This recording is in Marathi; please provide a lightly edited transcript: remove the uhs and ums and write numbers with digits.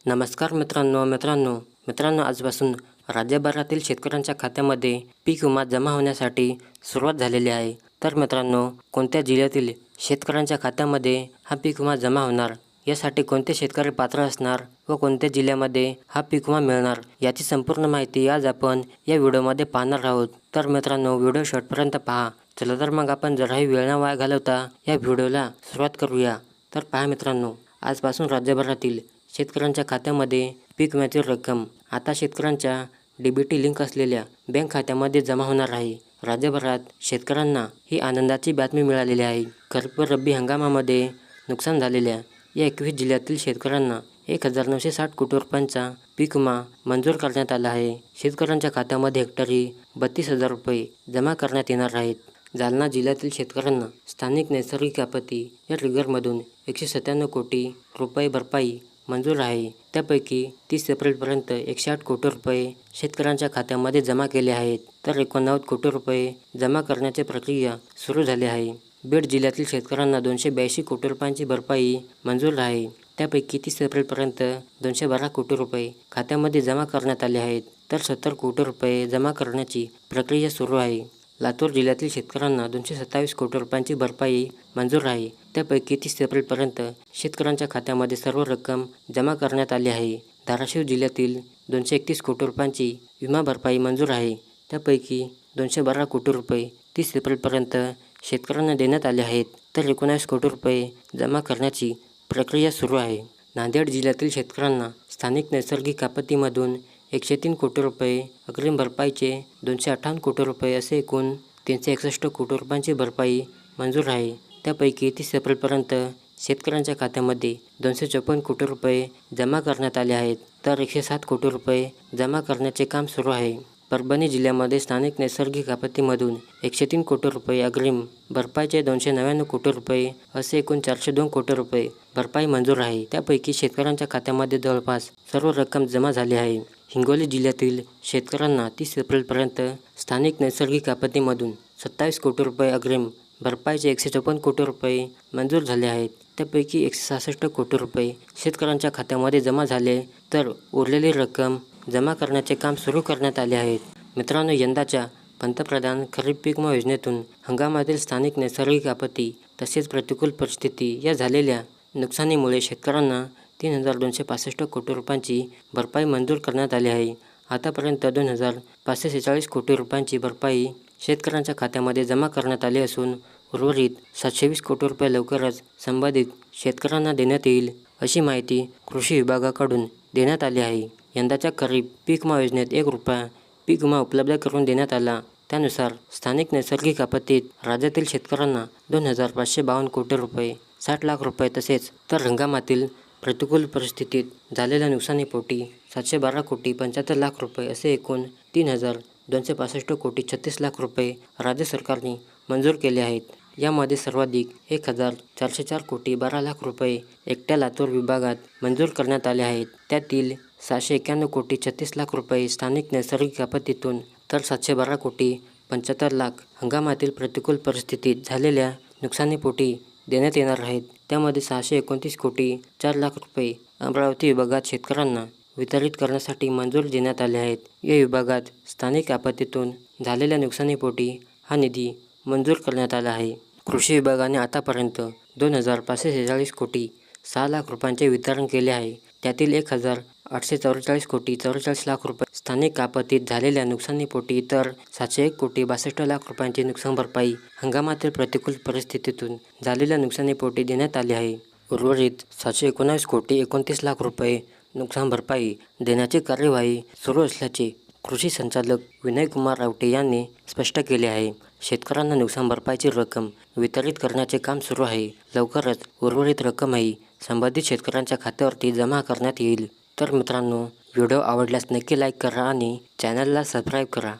नमस्कार मित्रांनो आजपासून राज्यभरातील शेतकऱ्यांच्या खात्यामध्ये पीक विमा जमा होण्यासाठी सुरुवात झालेली आहे। तर मित्रांनो, कोणत्या जिल्ह्यातील शेतकऱ्यांच्या खात्यामध्ये हा पीक विमा जमा होणार, यासाठी कोणते शेतकरी पात्र असणार व कोणत्या जिल्ह्यामध्ये हा पीक विमा मिळणार, याची संपूर्ण माहिती आज आपण या व्हिडिओमध्ये पाहणार आहोत। तर मित्रांनो, व्हिडिओ शेवटपर्यंत पहा। चला तर मग आपण जराही वेळ न वाया घालवता या व्हिडिओला सुरुवात करूया। तर पहा मित्रांनो, आजपासून राज्यभरातील शेतकऱ्यांच्या खात्यामध्ये पीक विम्याची रक्कम आता शेतकऱ्यांच्या डीबीटी लिंक असलेल्या बँक खात्यामध्ये जमा होणार आहे। राज्यभरात शेतकऱ्यांना ही आनंदाची बातमी मिळालेली आहे। खरीप व रब्बी हंगामामध्ये नुकसान झालेल्या या 21 जिल्ह्यातील शेतकऱ्यांना 1960 कोटी रुपयांचा पीक विमा मंजूर करण्यात आला आहे। शेतकऱ्यांच्या खात्यामध्ये हेक्टरी 32,000 रुपये जमा करण्यात येणार आहेत। जालना जिल्ह्यातील शेतकऱ्यांना स्थानिक नैसर्गिक आपत्ती या ट्रिगरमधून 197 कोटी रुपये भरपाई मंजूर आहे। त्यापैकी 30 एप्रिलपर्यंत 108 कोटी रुपये शेतकऱ्यांच्या खात्यामध्ये जमा केले आहेत, तर 89 कोटी रुपये जमा करण्याची प्रक्रिया सुरू झाली आहे। बीड जिल्ह्यातील शेतकऱ्यांना 282 कोटी रुपयांची भरपाई मंजूर आहे। त्यापैकी 30 एप्रिलपर्यंत 212 कोटी रुपये खात्यामध्ये जमा करण्यात आले आहेत, तर 70 कोटी रुपये जमा करण्याची प्रक्रिया सुरू आहे। लातूर जिल्ह्यातील शेतकऱ्यांना 227 कोटी रुपयांची भरपाई मंजूर आहे। त्यापैकी 30 एप्रिलपर्यंत शेतकऱ्यांच्या खात्यामध्ये सर्व रक्कम जमा करण्यात आली आहे। धाराशिव जिल्ह्यातील 231 कोटी रुपयांची विमा भरपाई मंजूर आहे। त्यापैकी 212 कोटी रुपये 30 एप्रिलपर्यंत शेतकऱ्यांना देण्यात आले आहेत, तर 19 कोटी रुपये जमा करण्याची प्रक्रिया सुरू आहे। नांदेड जिल्ह्यातील शेतकऱ्यांना स्थानिक नैसर्गिक आपत्तीमधून 103 कोटी रुपये अग्रिम भरपाईचे 258 कोटी रुपये असे एकूण 361 कोटी रुपयांची भरपाई मंजूर आहे। त्यापैकी 30 एप्रिलपर्यंत शेतकऱ्यांच्या खात्यामध्ये 254 कोटी रुपये जमा करण्यात आले आहेत, तर 107 कोटी रुपये जमा करण्याचे काम सुरू आहे। परभणी जिल्ह्यामध्ये स्थानिक नैसर्गिक आपत्तीमधून 103 कोटी रुपये अग्रिम भरपाईचे 299 कोटी रुपये असे एकूण 402 कोटी रुपये भरपाई मंजूर आहे। त्यापैकी शेतकऱ्यांच्या खात्यामध्ये जवळपास सर्व रक्कम जमा झाली आहे। हिंगोली जिल्ह्यातील शेतकऱ्यांना 30 एप्रिलपर्यंत स्थानिक नैसर्गिक आपत्तीमधून 27 कोटी रुपये अग्रिम भरपाईचे 154 कोटी रुपये मंजूर झाले आहेत। त्यापैकी 166 कोटी रुपये शेतकऱ्यांच्या खात्यामध्ये जमा झाले, तर उरलेली रक्कम जमा करण्याचे काम सुरू करण्यात आले आहेत। मित्रांनो, यंदाच्या पंतप्रधान खरीप पीक विमा योजनेतून हंगामातील स्थानिक नैसर्गिक आपत्ती तसेच प्रतिकूल परिस्थिती या झालेल्या नुकसानीमुळे शेतकऱ्यांना 3,265 कोटी रुपयांची भरपाई मंजूर करण्यात आली आहे। आतापर्यंत 2,546 कोटी रुपयांची भरपाई शेतकऱ्यांच्या खात्यामध्ये जमा करण्यात आली असून उर्वरित 720 कोटी रुपये लवकरच संबंधित शेतकऱ्यांना देण्यात येईल, अशी माहिती कृषी विभागाकडून देण्यात आली आहे। यंदाच्या खरीप पीक विमा योजनेत ₹1 पीक विमा उपलब्ध करून देण्यात आला। त्यानुसार स्थानिक नैसर्गिक आपत्तीत राज्यातील शेतकऱ्यांना 2,552 कोटी रुपये 60 लाख रुपये तसेच तर हंगामातील प्रतिकूल परिस्थितीत झालेल्या नुकसानीपोटी 712 कोटी 75 लाख रुपये असे एकूण 3,265 कोटी 36 लाख रुपये राज्य सरकारने मंजूर केले आहेत। यामध्ये सर्वाधिक 1,404 कोटी 12 लाख रुपये एकट्या लातूर विभागात मंजूर करण्यात आले आहेत। त्यातील 691 कोटी 36 लाख रुपये स्थानिक नैसर्गिक आपत्तीतून, तर 712 कोटी 75 लाख हंगामातील प्रतिकूल परिस्थितीत झालेल्या नुकसानीपोटी देण्यात येणार आहेत। त्यामध्ये 629 कोटी 4 लाख रुपये अमरावती विभागात शेतकऱ्यांना वितरित करण्यासाठी मंजूर देण्यात आले आहेत। या विभागात स्थानिक आपत्तीतून झालेल्या नुकसानीपोटी हा निधी मंजूर करण्यात आला आहे। कृषी विभागाने आतापर्यंत 2,546 कोटी 6 लाख रुपयांचे वितरण केले आहे। त्यातील 1,844 कोटी 44 लाख रुपये स्थानिक आपत्तीत झालेल्या नुकसानीपोटी, तर 701 कोटी 62 लाख रुपयांची नुकसान भरपाई हंगामातील प्रतिकूल परिस्थितीतून झालेल्या नुकसानीपोटी देण्यात आली आहे। उर्वरित 719 कोटी 29 लाख रुपये नुकसान भरपाई देण्याची कार्यवाही सुरू असल्याचे कृषी संचालक विनयकुमार रावटे यांनी स्पष्ट केले आहे। शेतकऱ्यांना नुकसान भरपाईची रक्कम वितरित करण्याचे काम सुरू आहे। लवकरच उर्वरित रक्कमही संबंधित शेतकऱ्यांच्या खात्यावरती जमा करण्यात येईल। तर मित्रांनो, व्हिडिओ आवडल्यास नक्की लाईक करा आणि चॅनलला सबस्क्राईब करा।